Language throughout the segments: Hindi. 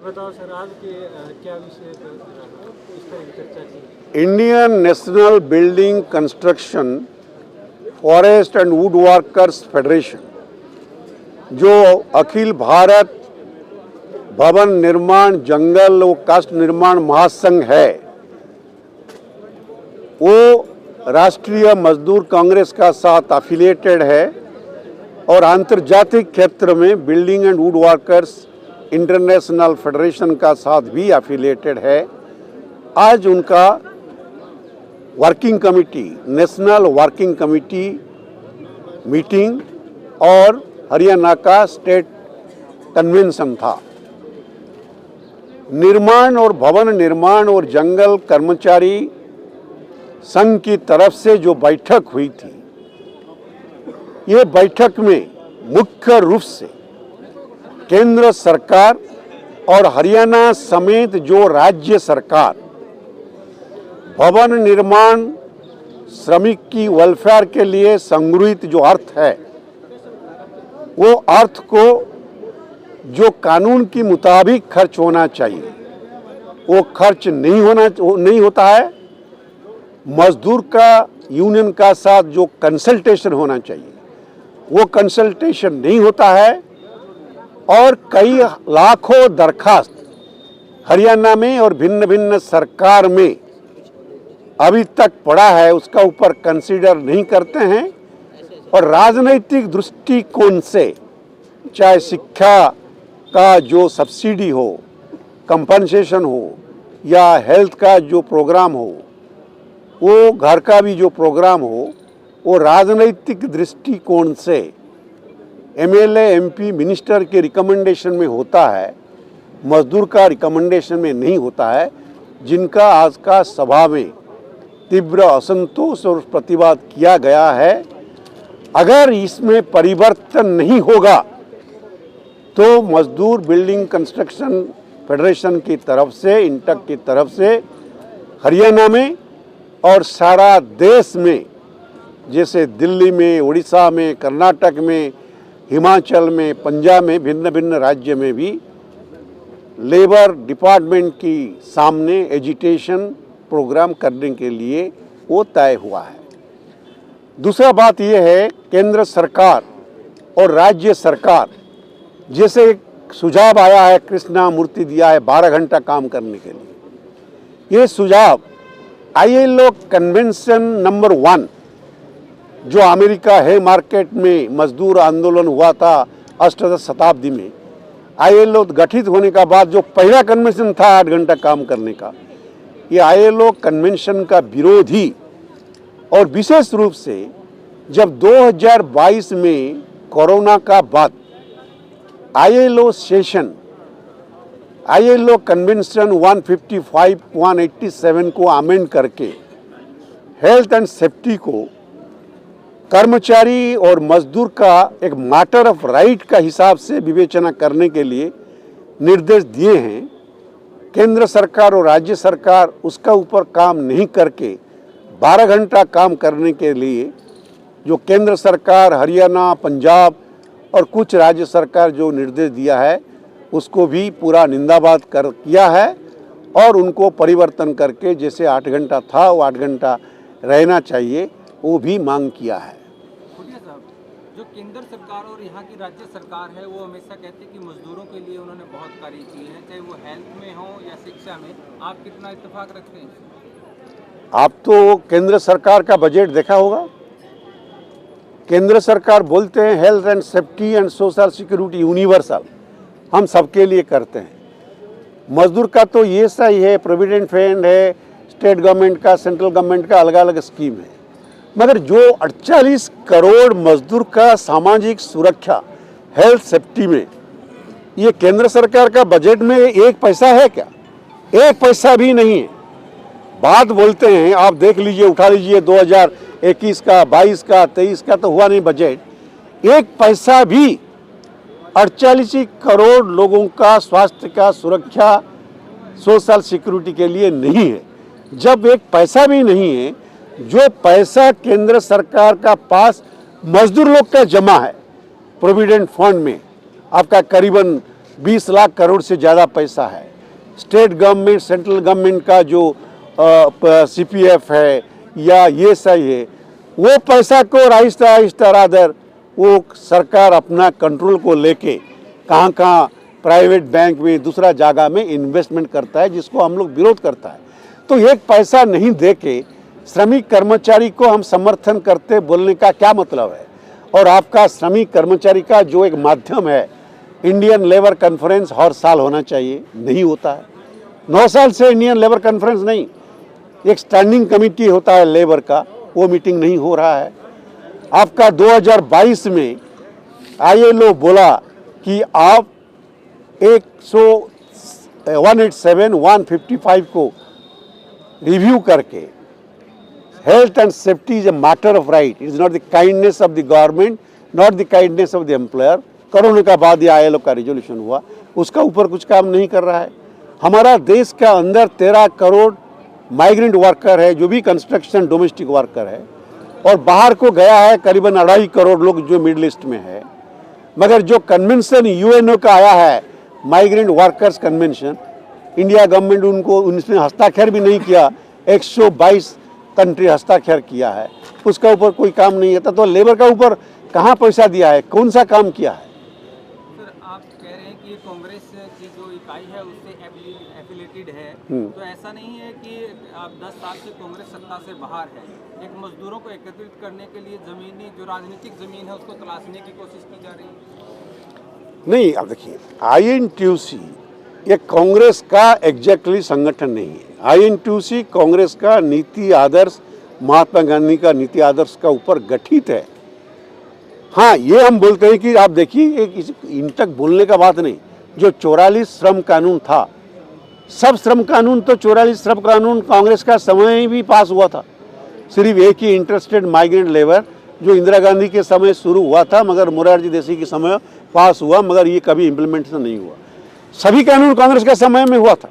बताओ सर, आज के क्या विषय पर इस तरह की चर्चा की? Indian national building construction forest and would workers federation, जो अखिल भारत भवन निर्माण जंगल व काष्ठ निर्माण महासंघ है, वो राष्ट्रीय मजदूर कांग्रेस का साथ एफिलिएटेड है और अंतर्जातीय क्षेत्र में building and would workers international federation का साथ भी एफिलिएटेड है। आज उनका working committee, national working committee meeting और हरियाणा का स्टेट कन्वेंशन था। निर्माण और भवन निर्माण और जंगल कर्मचारी संघ की तरफ से जो बैठक हुई थी, ये बैठक में मुख्य रूप से केंद्र सरकार और हरियाणा समेत जो राज्य सरकार भवन निर्माण श्रमिक की वेलफेयर के लिए संगृहीत जो अर्थ है, वो अर्थ को जो कानून के मुताबिक खर्च होना चाहिए वो खर्च नहीं होता है। मजदूर का यूनियन का साथ जो कंसल्टेशन होना चाहिए वो कंसल्टेशन नहीं होता है और कई लाखों दरखास्त हरियाणा में और भिन्न भिन्न सरकार में अभी तक पड़ा है, उसका ऊपर कंसीडर नहीं करते हैं। और राजनीतिक दृष्टिकोण से चाहे शिक्षा का जो सब्सिडी हो, कंपनसेशन हो या हेल्थ का जो प्रोग्राम हो, वो घर का भी जो प्रोग्राम हो, वो राजनीतिक दृष्टिकोण से एमएलए एमपी मिनिस्टर के रिकमेंडेशन में होता है, मजदूर का रिकमेंडेशन में नहीं होता है, जिनका आज का सभा में तीव्र असंतोष और प्रतिवाद किया गया है। अगर इसमें परिवर्तन नहीं होगा तो मजदूर बिल्डिंग कंस्ट्रक्शन फेडरेशन की तरफ से, इंटक की तरफ से हरियाणा में और सारा देश में, जैसे दिल्ली में, उड़ीसा में, कर्नाटक में, हिमाचल में, पंजाब में, भिन्न भिन्न राज्य में भी लेबर डिपार्टमेंट की सामने एजिटेशन प्रोग्राम करने के लिए वो तय हुआ है। दूसरा बात यह है, केंद्र सरकार और राज्य सरकार, जैसे एक सुझाव आया है, कृष्णा मूर्ति दिया है 12 घंटा काम करने के लिए। ये सुझाव ILO कन्वेंशन नंबर 1 जो अमेरिका है मार्केट में मजदूर आंदोलन हुआ था अष्टदश शताब्दी में, ILO गठित होने का बाद जो पहला कन्वेंशन था 8 घंटा काम करने का, ये ILO कन्वेंशन का विरोधी और विशेष रूप से जब 2022 में कोरोना का बाद ILO कन्वेंशन 155-187 को अमेंड करके हेल्थ एंड सेफ्टी को कर्मचारी और मजदूर का एक मैटर ऑफ राइट का हिसाब से विवेचना करने के लिए निर्देश दिए हैं। केंद्र सरकार और राज्य सरकार उसका ऊपर काम नहीं करके 12 घंटा काम करने के लिए जो केंद्र सरकार, हरियाणा, पंजाब और कुछ राज्य सरकार जो निर्देश दिया है उसको भी पूरा निंदाबाद किया है और उनको परिवर्तन करके जैसे 8 घंटा था वो 8 घंटा रहना चाहिए वो भी मांग किया है। जो केंद्र सरकार और यहाँ की राज्य सरकार है वो हमेशा कहती है कि मजदूरों के लिए उन्होंने बहुत कार्य किए हैं, चाहे वो हेल्थ में हो या शिक्षा में। आप कितना इत्तेफाक रखते हैं? आप तो केंद्र सरकार का बजट देखा होगा। केंद्र सरकार बोलते हैं health and safety and social security universal, हम सबके लिए करते हैं। मजदूर का तो ये सही है, प्रोविडेंट फंड है, स्टेट गवर्नमेंट का, सेंट्रल गवर्नमेंट का अलग अलग स्कीम है, मगर जो 48 करोड़ मजदूर का सामाजिक सुरक्षा हेल्थ सेफ्टी में, ये केंद्र सरकार का बजट में 1 पैसा है क्या? 1 पैसा भी नहीं है। बात बोलते हैं, आप देख लीजिए, उठा लीजिए 2021 का, 22 का, 23 का तो हुआ नहीं बजट, 1 पैसा भी 48 करोड़ लोगों का स्वास्थ्य का सुरक्षा सोशल सिक्योरिटी के लिए नहीं है। जब 1 पैसा भी नहीं है, जो पैसा केंद्र सरकार का पास मजदूर लोग का जमा है प्रोविडेंट फंड में, आपका करीबन 20 लाख करोड़ से ज़्यादा पैसा है। स्टेट गवर्नमेंट, सेंट्रल गवर्नमेंट का जो CPF है या ये सही है, वो पैसा को आहिस्ता आहिस्ता रादर वो सरकार अपना कंट्रोल को लेके कहाँ कहाँ प्राइवेट बैंक में दूसरा जगह में इन्वेस्टमेंट करता है, जिसको हम लोग विरोध करता है। तो एक पैसा नहीं दे के श्रमिक कर्मचारी को हम समर्थन करते बोलने का क्या मतलब है? और आपका श्रमिक कर्मचारी का जो एक माध्यम है इंडियन लेबर कॉन्फ्रेंस हर साल होना चाहिए, नहीं होता है। 9 साल से इंडियन लेबर कॉन्फ्रेंस नहीं, एक स्टैंडिंग कमेटी होता है लेबर का, वो मीटिंग नहीं हो रहा है। आपका 2022 में ILO बोला कि आप 187, 155 को रिव्यू करके health and safety is a matter of right, it is not the kindness of the government, not the kindness of the employer. Corona का बाद ये ILO का रिजोल्यूशन हुआ, उसका ऊपर कुछ काम नहीं कर रहा है। हमारा देश का अंदर 13 करोड़ माइग्रेंट वर्कर है, जो भी कंस्ट्रक्शन डोमेस्टिक वर्कर है, और बाहर को गया है करीबन 2.5 करोड़ लोग जो मिडिल ईस्ट में है। मगर जो कन्वेंशन UNO का आया है, migrant workers convention, India government उनको उसमें हस्ताक्षर भी नहीं किया, 122 कंट्री हस्ताक्षर किया है, उसका ऊपर कोई काम नहीं होता। तो लेबर का ऊपर कहाँ पैसा दिया है, कौन सा काम किया है? सर, आप कह रहे हैं कि ये कांग्रेस की जो इकाई है उससे एफिलेटेड है, तो ऐसा नहीं है कि आप 10 साल से कांग्रेस सत्ता से बाहर है, एक मजदूरों को एकत्रित करने के लिए जमीनी जो राजनीतिक जमीन है उसको तलाशने की कोशिश की जा रही है? नहीं, अब देखिए, INTUC ये कांग्रेस का एग्जैक्टली संगठन नहीं है। INTUC कांग्रेस का नीति आदर्श, महात्मा गांधी का नीति आदर्श का ऊपर गठित है। हाँ, ये हम बोलते हैं कि आप देखिए, इन तक बोलने का बात नहीं, जो 44 श्रम कानून था, सब श्रम कानून तो 44 श्रम कानून कांग्रेस का समय ही भी पास हुआ था। सिर्फ एक ही इंटरेस्टेड माइग्रेंट लेबर जो इंदिरा गांधी के समय शुरू हुआ था, मगर मोरारजी देसाई के समय पास हुआ, मगर ये कभी इम्प्लीमेंटेशन नहीं हुआ। सभी कानून कांग्रेस के समय में हुआ था।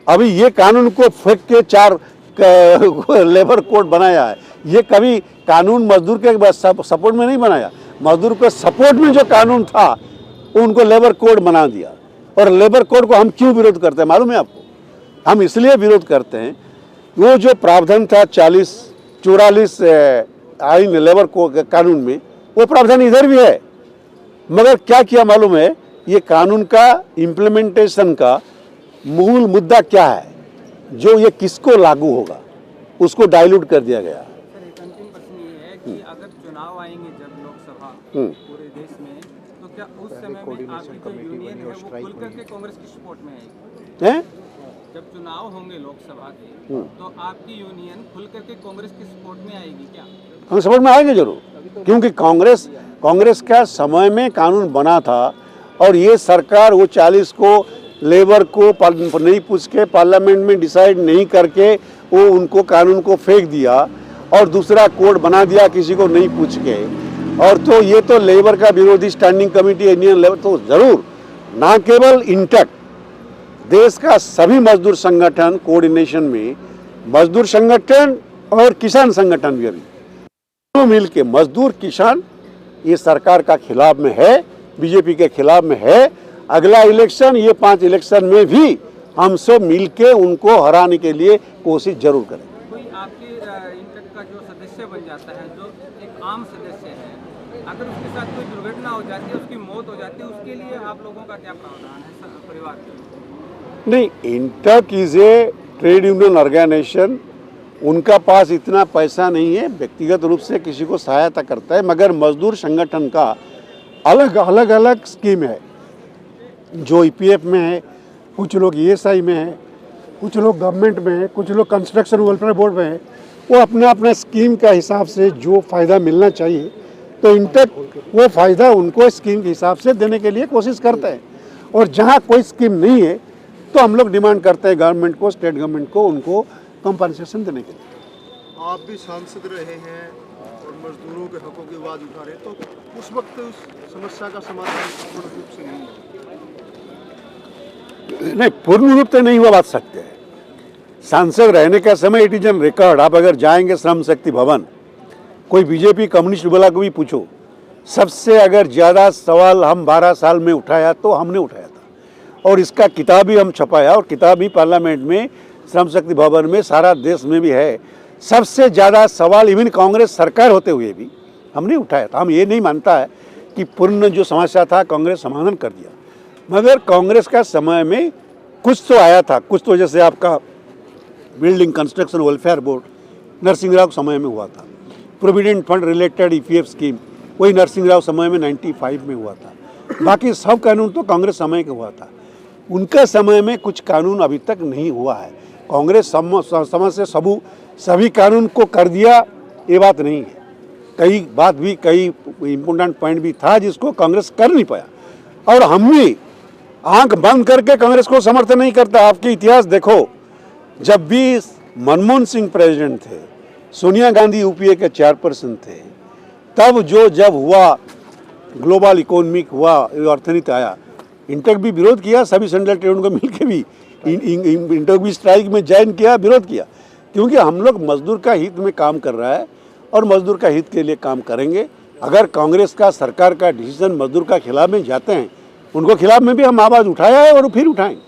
अभी ये कानून को फेंक के 4 लेबर कोड बनाया है। ये कभी कानून मजदूर के सपोर्ट में नहीं बनाया, मजदूर के सपोर्ट में जो कानून था उनको लेबर कोड बना दिया। और लेबर कोड को हम क्यों विरोध करते हैं मालूम है आपको? हम इसलिए विरोध करते हैं, वो जो प्रावधान था 44 आइन लेबर कानून में, वो प्रावधान इधर भी है, मगर क्या किया मालूम है? ये कानून का इम्प्लीमेंटेशन का मूल मुद्दा क्या है, जो ये किसको लागू होगा, उसको डाइल्यूट कर दिया गया। सर, एक अंतिम प्रश्न ये है कि अगर चुनाव आएंगे जब लोकसभा पूरे देश में, तो क्या उस समय में आपकी जो यूनियन है वो खुल करके कांग्रेस की सपोर्ट में आएगी? हैं? जब चुनाव होंगे लोकसभा के, तो आपकी यूनियन खुल करके कांग्रेस की सपोर्ट में आएगी क्या? हम सपोर्ट में आएंगे जरूर, क्योंकि कांग्रेस का समय में कानून बना था, और ये सरकार वो 40 को लेबर को नहीं पूछ के पार्लियामेंट में डिसाइड नहीं करके वो उनको कानून को फेंक दिया और दूसरा कोड बना दिया किसी को नहीं पूछ के। और तो ये तो लेबर का विरोधी स्टैंडिंग कमेटी इंडियन लेबर, तो जरूर ना केवल इंटैक्ट देश का सभी मजदूर संगठन कोऑर्डिनेशन में, मजदूर संगठन और किसान संगठन भी तो मिल के, मजदूर किसान ये सरकार का खिलाफ में है, बीजेपी के खिलाफ में है। अगला इलेक्शन, ये 5 इलेक्शन में भी हम सब मिलके उनको हराने के लिए कोशिश जरूर करें। कोई आपके इंटक का जो सदस्य बन जाता है, जो एक आम सदस्य है, अगर उसके साथ कोई दुर्घटना हो जाती है, उसकी मौत हो जाती है, उसके लिए आप लोगों का क्या प्रावधान है परिवार के? नहीं, INTUC is a trade union organisation, उनका पास इतना पैसा नहीं है, व्यक्तिगत रूप से किसी को सहायता करता है, मगर मजदूर संगठन का अलग स्कीम है। जो EPF में है, कुछ लोग ESI में है, कुछ लोग गवर्नमेंट में है, कुछ लोग कंस्ट्रक्शन वेलफेयर बोर्ड में है। वो अपना स्कीम का हिसाब से जो फ़ायदा मिलना चाहिए, तो इंटक वो फ़ायदा उनको स्कीम के हिसाब से देने के लिए कोशिश करता है। और जहाँ कोई स्कीम नहीं है, तो हम लोग डिमांड करते हैं गवर्नमेंट को, स्टेट गवर्नमेंट को, उनको कंपनसेशन देने के लिए। आप भी सांसद रहे हैं और मजदूरों के हकों की आवाज़ उठा रहे हैं, तो उस वक्त उस समस्या का समाधान पूर्ण रूप से नहीं, पूर्ण रूप से नहीं हुआ बात सकते हैं। सांसद रहने का समय इट इज एन रिकॉर्ड। आप अगर जाएंगे श्रम शक्ति भवन, कोई बीजेपी कम्युनिस्ट वाला को भी पूछो, सबसे अगर ज़्यादा सवाल हम 12 साल में उठाया तो हमने उठाया था। और इसका किताब भी हम छपाया और किताब भी पार्लियामेंट में, श्रम शक्ति भवन में, सारा देश में भी है। सबसे ज़्यादा सवाल इवन कांग्रेस सरकार होते हुए भी हमने उठाया था। हम ये नहीं मानता है कि पूर्ण जो समस्या था कांग्रेस समाधान कर दिया, मगर कांग्रेस का समय में कुछ तो आया था, कुछ तो जैसे आपका building construction welfare board Narasimha Rao समय में हुआ था, provident fund related EPF scheme वही नरसिंह राव समय में 95 में हुआ था, बाकी सब कानून तो कांग्रेस समय का हुआ था। उनका समय में कुछ कानून अभी तक नहीं हुआ है। कांग्रेस समय से सभी कानून को कर दिया ये बात नहीं है। कई इम्पोर्टेंट पॉइंट भी था जिसको कांग्रेस कर नहीं पाया, और हम भी आंख बंद करके कांग्रेस को समर्थन नहीं करता। आपके इतिहास देखो, जब भी मनमोहन सिंह प्रेसिडेंट थे, सोनिया गांधी यूपीए के चेयरपर्सन थे, तब जब हुआ ग्लोबल इकोनॉमिक हुआ, अर्थनीति आया, इंटक भी विरोध किया, सभी सेंट्रल ट्रेड को मिलकर भी इंटक भी स्ट्राइक में ज्वाइन किया, विरोध किया, क्योंकि हम लोग मजदूर का हित में काम कर रहा है और मजदूर का हित के लिए काम करेंगे। अगर कांग्रेस का सरकार का डिसीजन मजदूर का खिलाफ में जाते हैं, उनको खिलाफ में भी हम आवाज़ उठाया है और फिर उठाएंगे।